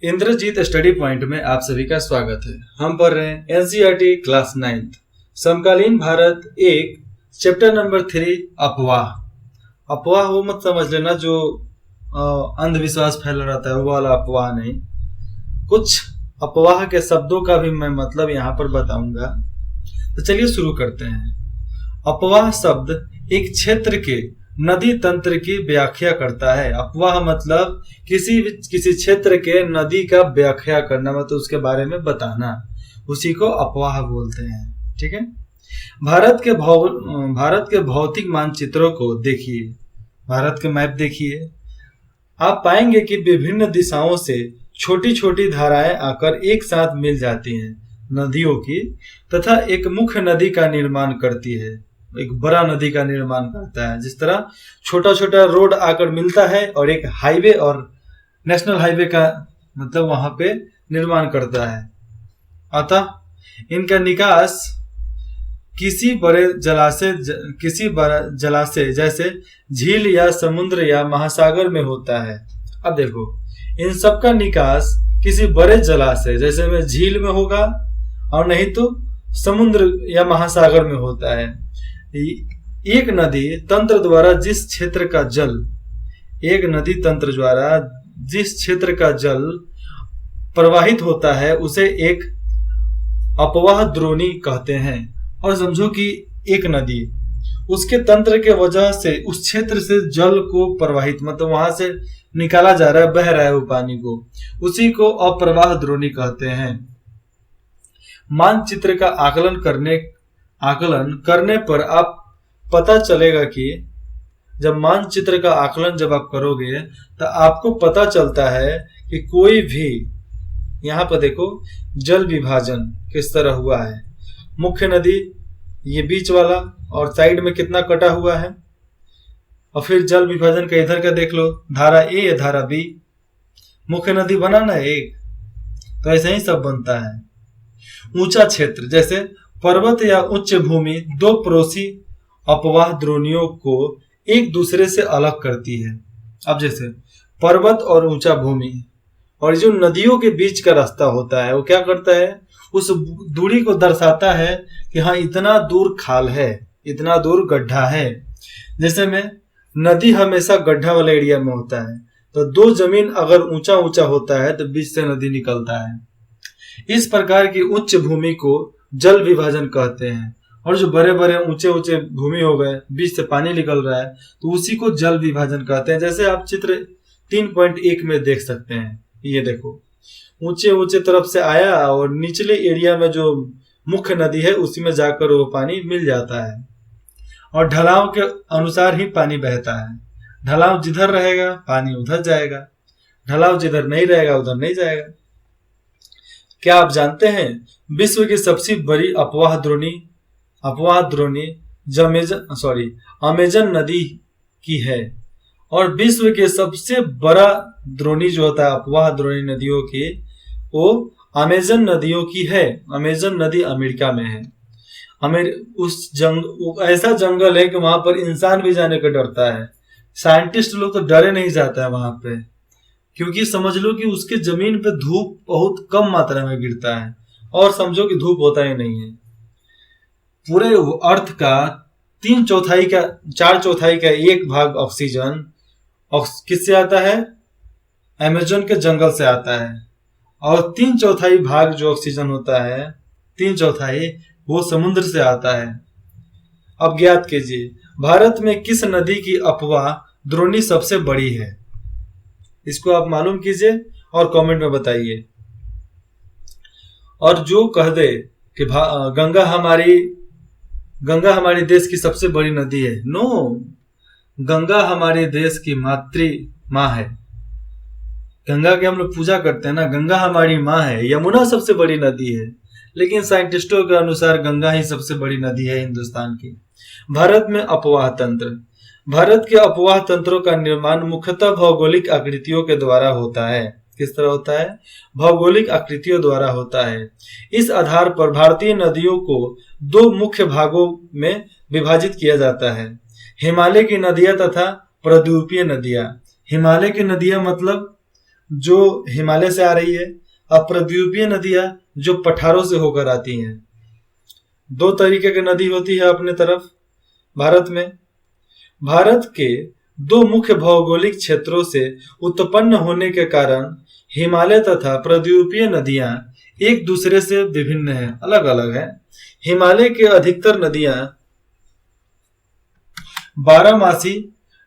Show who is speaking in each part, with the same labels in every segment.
Speaker 1: Indrajit study point में आप सभी का स्वागत है। हम पढ़ रहे हैं एनसीईआरटी क्लास 9th समकालीन भारत 1 चैप्टर नंबर 3 अफवाह। अफवाह वो मत समझ लेना जो अंधविश्वास फैला रहता है, वो वाला अफवाह नहीं। कुछ अफवाह के शब्दों का भी मैं मतलब यहाँ पर बताऊंगा। तो चलिए शुरू करते हैं। अफवाह शब्द एक क्षेत्र के नदी तंत्र की व्याख्या करता है। अफवाह मतलब किसी क्षेत्र के नदी का व्याख्या करना, मतलब उसके बारे में बताना, उसी को अफवाह बोलते हैं। ठीक है। भारत के भौतिक मानचित्रों को देखिए, भारत के मैप देखिए, आप पाएंगे कि विभिन्न दिशाओं से छोटी छोटी धाराएं आकर एक साथ मिल जाती हैं नदियों की, तथा एक मुख्य नदी का निर्माण करती है, एक बड़ा नदी का निर्माण करता है। जिस तरह छोटा छोटा रोड आकर मिलता है और एक हाईवे और नेशनल हाईवे का मतलब वहां पे निर्माण करता है। अतः इनका निकास किसी बड़े जलाशय जैसे झील या समुद्र या महासागर में होता है। अब देखो, इन सब का निकास किसी बड़े जलाशय जैसे में झील में होगा और नहीं तो समुद्र या महासागर में होता है। एक नदी तंत्र द्वारा जिस क्षेत्र का जल प्रवाहित होता है उसे एक अपवाह द्रोणी कहते हैं। और समझो कि एक नदी उसके तंत्र के वजह से उस क्षेत्र से जल को प्रवाहित, मतलब वहां से निकाला जा रहा है, बह रहा है वो पानी को, उसी को अप्रवाह द्रोणी कहते हैं। मानचित्र का आकलन करने पर आप पता चलेगा कि जब मानचित्र का आकलन जब आप करोगे तो आपको पता चलता है कि कोई भी, यहाँ पर देखो जल विभाजन किस तरह हुआ है। मुख्य नदी ये बीच वाला और साइड में कितना कटा हुआ है, और फिर जल विभाजन का इधर का देख लो, धारा ए या धारा बी, मुख्य नदी बना ना एक, तो ऐसे ही सब बनता है। ऊंचा क्षेत्र जैसे पर्वत या उच्च भूमि दो पड़ोसी अपवाह द्रोणियों को एक दूसरे से अलग करती है। अब जैसे पर्वत और ऊंचा भूमि और जो नदियों के बीच का रास्ता होता है, वो क्या करता है, उस दूरी को दर्शाता है कि हाँ इतना दूर खाल है, इतना दूर गड्ढा है। जैसे में नदी हमेशा गड्ढा वाले एरिया में होता है, तो दो जमीन अगर ऊंचा ऊंचा होता है तो बीच से नदी निकलता है। इस प्रकार की उच्च भूमि को जल विभाजन कहते हैं, और जो बड़े बड़े ऊंचे ऊंचे भूमि हो गए, बीच से पानी निकल रहा है, तो उसी को जल विभाजन कहते हैं। जैसे आप चित्र 3.1 में देख सकते हैं, ये देखो ऊंचे ऊंचे तरफ से आया और निचले एरिया में जो मुख्य नदी है उसी में जाकर वो पानी मिल जाता है, और ढलाव के अनुसार ही पानी बहता है। ढलाव जिधर रहेगा पानी उधर जाएगा, ढलाव जिधर नहीं रहेगा उधर नहीं जाएगा। क्या आप जानते हैं विश्व की सबसे बड़ी अपवाह द्रोणी अमेजन नदी की है, और विश्व के सबसे बड़ा द्रोणी जो होता है अपवाह द्रोणी नदियों की, वो अमेजन नदियों की है। अमेजन नदी अमेरिका में है। ऐसा जंगल है कि वहां पर इंसान भी जाने का डरता है। साइंटिस्ट लोग तो डरे नहीं जाता है वहां पे, क्योंकि समझ लो कि उसके जमीन पे धूप बहुत कम मात्रा में गिरता है, और समझो कि धूप होता ही नहीं है। पूरे अर्थ का 4/4 का एक भाग ऑक्सीजन किससे आता है, अमेज़न के जंगल से आता है, और 3/4 भाग जो ऑक्सीजन होता है, 3/4 वो समुद्र से आता है। अब ज्ञात कीजिए भारत में किस नदी की अपवाह द्रोणी सबसे बड़ी है। इसको आप मालूम कीजिए और कमेंट में बताइए। और जो कह दे कि गंगा हमारी देश की सबसे बड़ी नदी है, नो, गंगा हमारे देश की मातृ माँ है। गंगा की हम लोग पूजा करते हैं ना, गंगा हमारी माँ है। यमुना सबसे बड़ी नदी है, लेकिन साइंटिस्टों के अनुसार गंगा ही सबसे बड़ी नदी है हिंदुस्तान की। भारत में अपवाह तंत्र। भारत के अपवाह तंत्रों का निर्माण मुख्यतः भौगोलिक आकृतियों के द्वारा होता है। किस तरह होता है, भौगोलिक आकृतियों द्वारा होता है। इस आधार पर भारतीय नदियों को दो मुख्य भागों में विभाजित किया जाता है, हिमालय की नदियां तथा प्रद्वीपीय नदियां। हिमालय की नदियां मतलब जो हिमालय से आ रही है, अप्रद्वीपीय नदियां जो पठारों से होकर आती हैं। दो तरीके की नदी होती है अपने तरफ भारत में। भारत के दो मुख्य भौगोलिक क्षेत्रों से उत्पन्न होने के कारण हिमालय तथा प्रद्वीपीय नदियां एक दूसरे से विभिन्न हैं, अलग अलग हैं। हिमालय के अधिकतर नदियां बारहमासी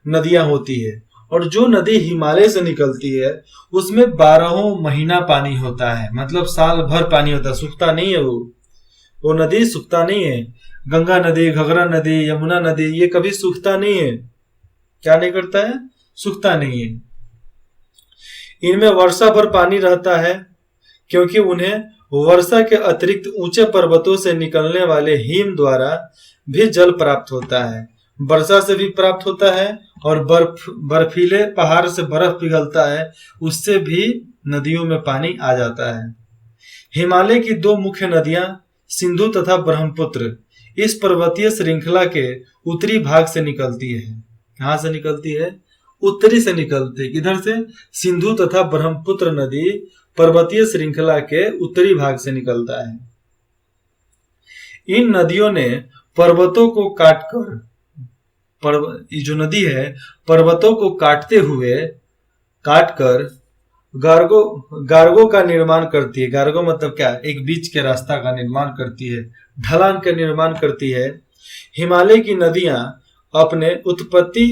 Speaker 1: नदियां होती है, और जो नदी हिमालय से निकलती है उसमें 12 महीना पानी होता है, मतलब साल भर पानी होता है, सूखता नहीं है। वो नदी सूखता नहीं है। गंगा नदी, घाघरा नदी, यमुना नदी, ये कभी सूखता नहीं है। क्या नहीं करता है? सूखता नहीं है। इनमें वर्षा भर पानी रहता है, क्योंकि उन्हें वर्षा के अतिरिक्त ऊंचे पर्वतों से निकलने वाले हिम द्वारा भी जल प्राप्त होता है। वर्षा से भी प्राप्त होता है, और बर्फीले पहाड़ से बर्फ पिघलता है, उससे भी नदियों में पानी आ जाता है। हिमालय की दो मुख्य नदियां सिंधु तथा ब्रह्मपुत्र इस पर्वतीय श्रृंखला के उत्तरी भाग से निकलती है। कहां से निकलती है? उत्तरी से निकलती है। इधर से सिंधु तथा ब्रह्मपुत्र नदी पर्वतीय श्रृंखला के उत्तरी भाग से निकलता है। इन नदियों ने पर्वतों को काटकर, जो नदी है पर्वतों को काटकर गार्गो का निर्माण करती है। गार्गो मतलब क्या? एक बीच के रास्ता का निर्माण करती है, ढलान का निर्माण करती है। हिमालय की नदियां अपने उत्पत्ति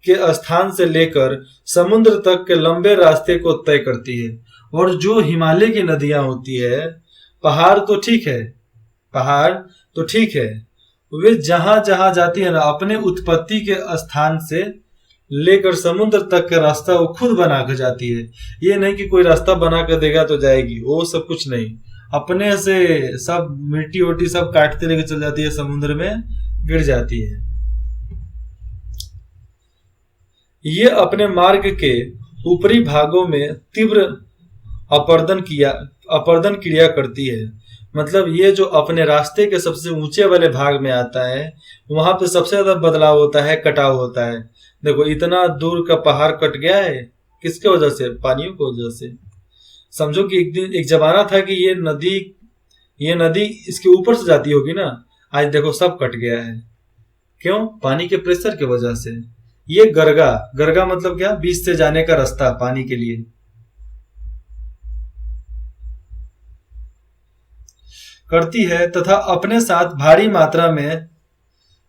Speaker 1: के स्थान से लेकर समुद्र तक के लंबे रास्ते को तय करती है। और जो हिमालय की नदियां होती है, पहाड़ तो ठीक है, वे जहां जहां जाती है ना, अपने उत्पत्ति के स्थान से लेकर समुद्र तक का रास्ता वो खुद बना कर जाती है। ये नहीं कि कोई रास्ता बना कर देगा तो जाएगी, वो सब कुछ नहीं। अपने से सब मिट्टी वोटी सब काटते लेकर चल जाती है, समुद्र में गिर जाती है। ये अपने मार्ग के ऊपरी भागों में तीव्र अपर्दन क्रिया करती है। मतलब ये जो अपने रास्ते के सबसे ऊंचे वाले भाग में आता है, वहां पे सबसे ज्यादा बदलाव होता है, कटाव होता है। देखो इतना दूर का पहाड़ कट गया है, किसके वजह से? पानियों की वजह से। समझो कि एक जमाना था कि ये नदी इसके ऊपर से जाती होगी ना, आज देखो सब कट गया है। क्यों? पानी के प्रेशर की वजह से। ये गर्गा मतलब क्या? बीच से जाने का रास्ता पानी के लिए। करती है तथा अपने साथ भारी मात्रा में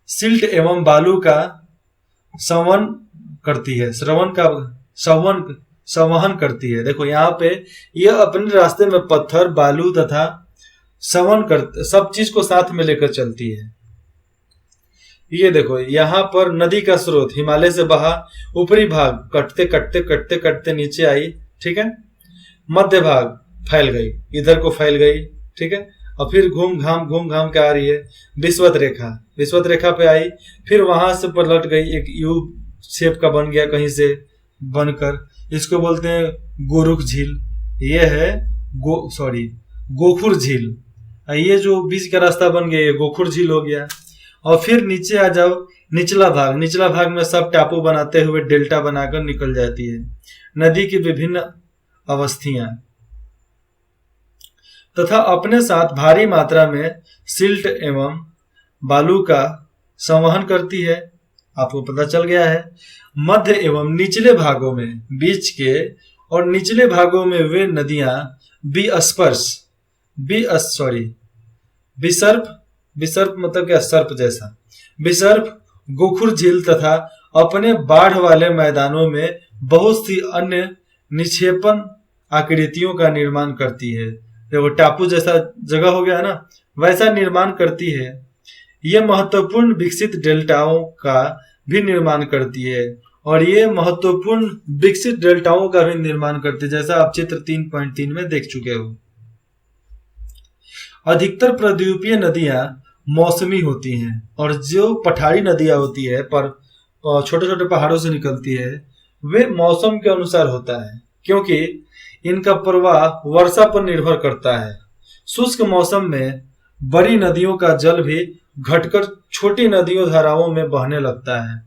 Speaker 1: सिल्ट एवं बालू का संवहन करती है। देखो यहाँ पे ये अपने रास्ते में पत्थर, बालू तथा सब चीज को साथ में लेकर चलती है। ये देखो यहाँ पर नदी का स्रोत हिमालय से बहा, ऊपरी भाग कटते नीचे आई, ठीक है। मध्य भाग फैल गई, इधर को फैल गई, ठीक है। और फिर घूम घाम के आ रही है विषुवत रेखा पे आई, फिर वहां से पलट गई, एक यू शेप का बन गया कहीं से बनकर, इसको बोलते हैं गोरुख झील। ये है गोखुर झील। ये जो बीच का रास्ता बन गया ये गोखुर झील हो गया। और फिर नीचे आ जाओ, निचला भाग में सब टापू बनाते हुए डेल्टा बनाकर निकल जाती है नदी की विभिन्न अवस्थियां, तथा अपने साथ भारी मात्रा में सिल्ट एवं बालू का संवहन करती है। आपको पता चल गया है। मध्य एवं निचले भागों में, बीच के और निचले भागों में वे नदियां विसर्प मतलब क्या? सर्प जैसा। विसर्प, गोखुर झील तथा अपने बाढ़ वाले मैदानों में बहुत सी अन्य निक्षेपण आकृतियों का निर्माण करती है। देखो टापू जैसा जगह हो गया ना, वैसा निर्माण करती है। ये महत्वपूर्ण विकसित डेल्टाओं का भी निर्माण करती है, और ये महत्वपूर्ण विकसित डेल्टाओं का भी निर्माण करती है, जैसा आप चित्र 3.3 में देख चुके हो। अधिकतर प्रद्वीपीय नदियां मौसमी होती हैं, और जो पठारी नदियां होती है पर छोटे छोटे पहाड़ों से निकलती है, वे मौसम के अनुसार होता है, क्योंकि इनका प्रवाह वर्षा पर निर्भर करता है। शुष्क मौसम में बड़ी नदियों का जल भी घटकर छोटी नदियों धाराओं में बहने लगता है,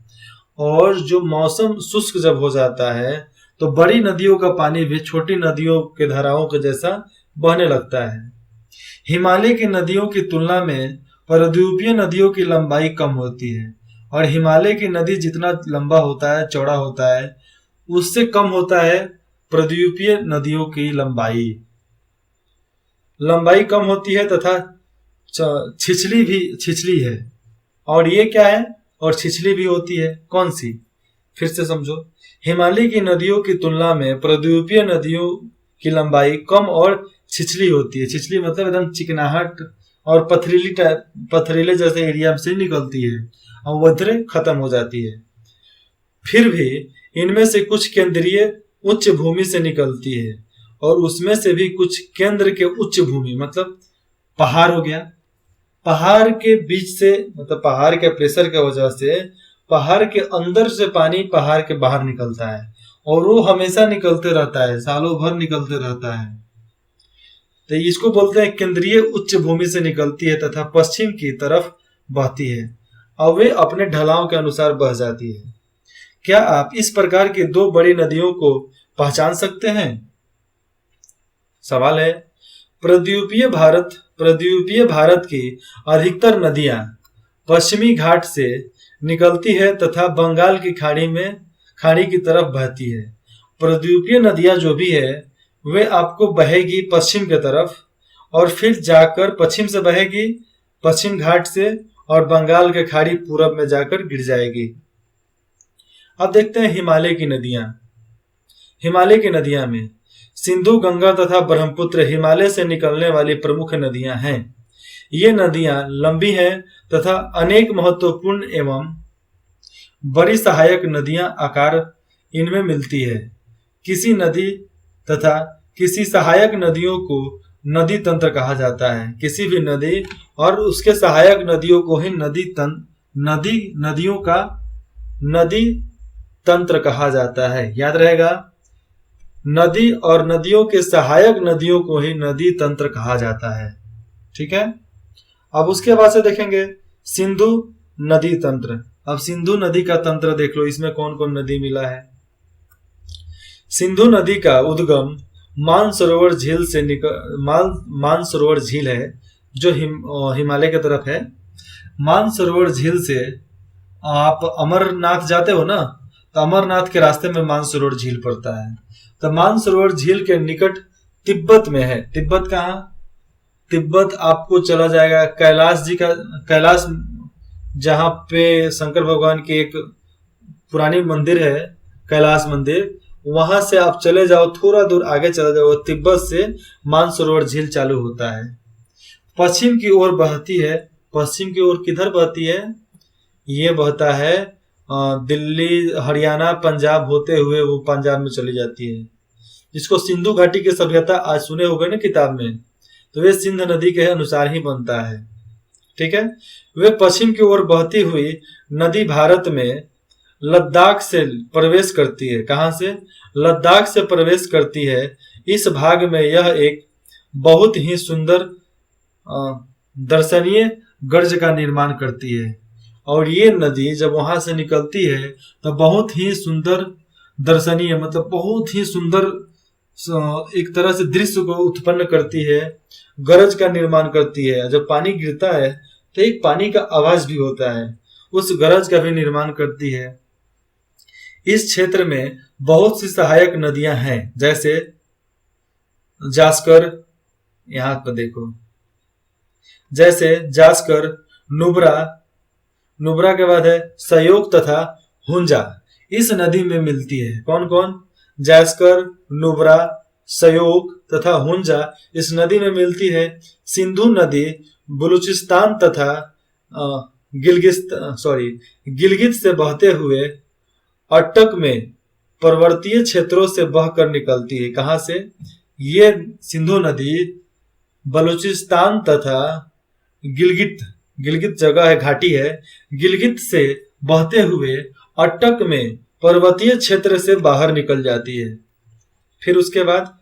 Speaker 1: और जो मौसम शुष्क जब हो जाता है तो बड़ी नदियों का पानी भी छोटी नदियों के धाराओं के जैसा बहने लगता है। हिमालय की नदियों की तुलना में प्रायद्वीपीय नदियों की लंबाई कम होती है, और हिमालय की नदी जितना लंबा होता है, चौड़ा होता है, उससे कम होता है प्रायद्वीपीय नदियों की लंबाई। लंबाई कम होती है तथा छिछली है। और ये क्या है? और छिछली भी होती है। कौन सी? फिर से समझो। हिमालय की नदियों की तुलना में प्रायद्वीपीय नदियों की लंबाई कम और छिछली होती है। छिछली मतलब एकदम चिकनाहट और पथरीले जैसे एरिया से निकलती है और वह खत्म हो जाती है। फिर भी इनमें से कुछ केंद्रीय उच्च भूमि से निकलती है, और उसमें से भी कुछ केंद्र के उच्च भूमि मतलब पहाड़ हो गया। पहाड़ के बीच से मतलब पहाड़ के प्रेशर की वजह से पहाड़ के अंदर से पानी पहाड़ के बाहर निकलता है, और वो हमेशा निकलते रहता है, सालों भर निकलते रहता है। तो इसको बोलते हैं केंद्रीय उच्च भूमि से निकलती है तथा पश्चिम की तरफ बहती है, और वे अपने ढलाव के अनुसार बह जाती है। क्या आप इस प्रकार की दो बड़ी नदियों को पहचान सकते हैं? सवाल है, प्रायद्वीपीय भारत की अधिकतर नदियां पश्चिमी घाट से निकलती है तथा बंगाल की खाड़ी की तरफ बहती है। प्रायद्वीपीय नदियां जो भी है वे आपको बहेगी पश्चिम की तरफ, और फिर जाकर पश्चिम से बहेगी पश्चिम घाट से, और बंगाल के खाड़ी पूरब में जाकर गिर जाएगी। अब देखते हैं हिमालय की नदियां। हिमालय की नदियां में सिंधु, गंगा तथा ब्रह्मपुत्र हिमालय से निकलने वाली प्रमुख नदियां हैं। ये नदियां लंबी हैं तथा अनेक महत्वपूर्ण एवं बड़ी सहायक नदियां आकार इनमें मिलती है। किसी नदी तथा किसी सहायक नदियों को नदी तंत्र कहा जाता है। किसी भी नदी और उसके सहायक नदियों को ही नदियों का नदी तंत्र कहा जाता है। याद रहेगा, नदी और नदियों के सहायक नदियों को ही नदी तंत्र कहा जाता है। ठीक है। अब उसके बाद से देखेंगे सिंधु नदी तंत्र। अब सिंधु नदी का तंत्र देख लो, इसमें कौन कौन नदी मिला है। सिंधु नदी का उद्गम मानसरोवर झील है जो हिमालय की तरफ है। मानसरोवर झील से आप अमरनाथ जाते हो ना, तो अमरनाथ के रास्ते में मानसरोवर झील पड़ता है। तो मानसरोवर झील के निकट तिब्बत में है। तिब्बत कहाँ? तिब्बत आपको चला जाएगा कैलाश जहाँ पे शंकर भगवान की एक पुरानी मंदिर है, कैलाश मंदिर। वहां से आप चले जाओ, थोड़ा दूर आगे चले जाओ, तिब्बत से मानसरोवर झील चालू होता है। पश्चिम की ओर बहती है। पश्चिम की ओर किधर बहती है? ये बहता है दिल्ली, हरियाणा, पंजाब होते हुए वो पंजाब में चली जाती है, जिसको सिंधु घाटी की सभ्यता आज सुने होंगे ना किताब में। तो वे सिंध नदी के अनुसार ही बनता है। ठीक है। वे पश्चिम की ओर बहती हुई नदी भारत में लद्दाख से प्रवेश करती है। कहां से? लद्दाख से प्रवेश करती है। इस भाग में यह एक बहुत ही सुंदर दर्शनीय गर्ज का निर्माण करती है, और ये नदी जब वहां से निकलती है तो बहुत ही सुंदर दर्शनीय मतलब बहुत ही सुंदर एक तरह से दृश्य को उत्पन्न करती है, गरज का निर्माण करती है। जब पानी गिरता है तो एक पानी का आवाज भी होता है, उस गरज का भी निर्माण करती है। इस क्षेत्र में बहुत सी सहायक नदियां हैं, जैसे जास्कर, यहां पर देखो, जैसे जास्कर, नुब्रा के बाद है सयोग तथा हुंजा। इस नदी में मिलती है। कौन कौन? जास्कर, नुब्रा, सयोग तथा हुंजा इस नदी में मिलती है। सिंधु नदी बलूचिस्तान तथा गिलगित से बहते हुए अटक में पर्वतीय क्षेत्रों से बहकर निकलती है। कहां से? ये सिंधु नदी बलूचिस्तान तथा गिलगित जगह है, घाटी है, गिलगित से बहते हुए अटक में पर्वतीय क्षेत्र से बाहर निकल जाती है। फिर उसके बाद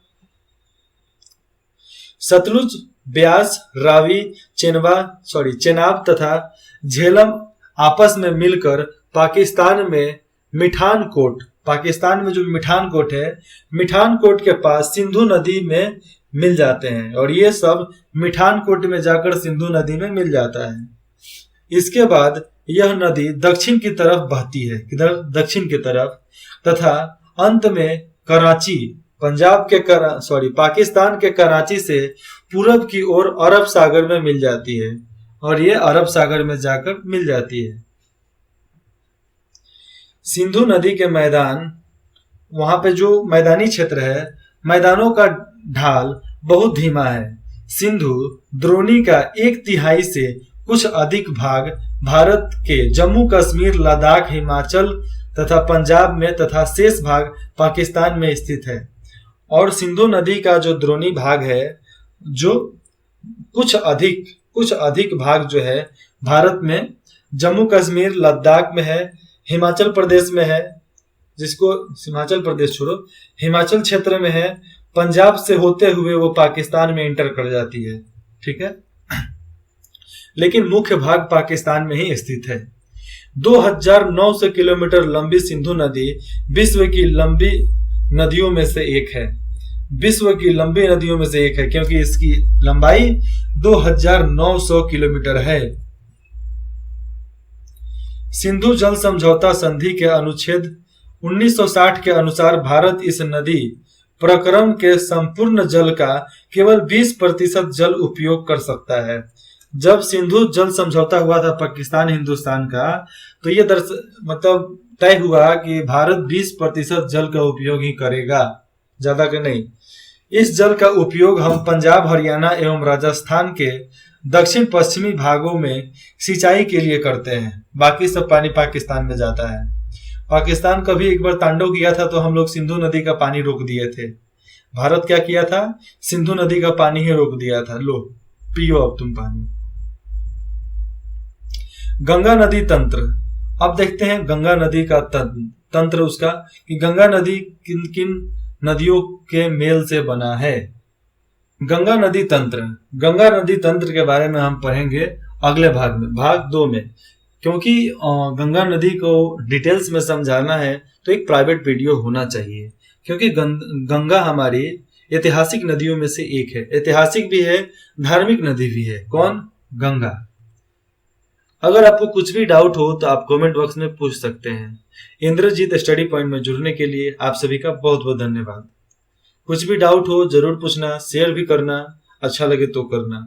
Speaker 1: सतलुज, ब्यास, रावी, चेनाब तथा झेलम आपस में मिलकर पाकिस्तान में पाकिस्तान में जो मिठानकोट है, मिठानकोट के पास सिंधु नदी में मिल जाते हैं और ये सब मिठानकोट में जाकर सिंधु नदी में मिल जाता है। इसके बाद यह नदी दक्षिण की तरफ बहती है, किधर, दक्षिण की तरफ, तथा अंत में कराची, पाकिस्तान के कराची से पूरब की ओर अरब सागर में मिल जाती है और ये अरब सागर में जाकर मिल जाती है। सिंधु नदी के मैदान, वहां पे जो मैदानी क्षेत्र है, मैदानों का ढाल बहुत धीमा है। सिंधु द्रोणी का 1/3 से कुछ अधिक भाग भारत के जम्मू कश्मीर, लद्दाख, हिमाचल तथा पंजाब में तथा शेष भाग पाकिस्तान में स्थित है। और सिंधु नदी का जो द्रोणी भाग है, जो कुछ अधिक भाग जो है भारत में जम्मू कश्मीर, लद्दाख में है, हिमाचल प्रदेश में है, जिसको हिमाचल प्रदेश छोड़ो, हिमाचल क्षेत्र में है, पंजाब से होते हुए वो पाकिस्तान में इंटर कर जाती है, ठीक है। लेकिन मुख्य भाग पाकिस्तान में ही स्थित है। 2900 किलोमीटर लंबी सिंधु नदी विश्व की लंबी नदियों में से एक है। विश्व की लंबी नदियों में से एक है क्योंकि इसकी लंबाई 2900 किलोमीटर है। सिंधु जल समझौता संधि के अनुच्छेद 1960 के अनुसार भारत इस नदी प्रक्रम के संपूर्ण जल का केवल 20% जल उपयोग कर सकता है। जब सिंधु जल समझौता हुआ था पाकिस्तान हिंदुस्तान का, तो ये मतलब तय हुआ कि भारत 20% जल का उपयोग ही करेगा, ज्यादा का नहीं। इस जल का उपयोग हम पंजाब, हरियाणा एवं राजस्थान के दक्षिण पश्चिमी भागों में सिंचाई के लिए करते हैं। बाकी सब पानी पाकिस्तान में जाता है। पाकिस्तान कभी एक बार तांडव किया था तो हम लोग सिंधु नदी का पानी रोक दिए थे। भारत क्या किया था, सिंधु नदी का पानी ही रोक दिया था, लो पियो अब तुम पानी। गंगा नदी तंत्र, अब देखते हैं गंगा नदी का तंत्र उसका, कि गंगा नदी किन किन नदियों के मेल से बना है। गंगा नदी तंत्र के बारे में हम पढ़ेंगे अगले भाग में, भाग 2 में, क्योंकि गंगा नदी को डिटेल्स में समझाना है तो एक प्राइवेट वीडियो होना चाहिए, क्योंकि गंगा हमारी ऐतिहासिक नदियों में से एक है। ऐतिहासिक भी है, धार्मिक नदी भी है। कौन? गंगा। अगर आपको कुछ भी डाउट हो तो आप कमेंट बॉक्स में पूछ सकते हैं। इंद्रजीत स्टडी पॉइंट में जुड़ने के लिए आप सभी का बहुत बहुत धन्यवाद। कुछ भी डाउट हो जरूर पूछना, शेयर भी करना, अच्छा लगे तो करना।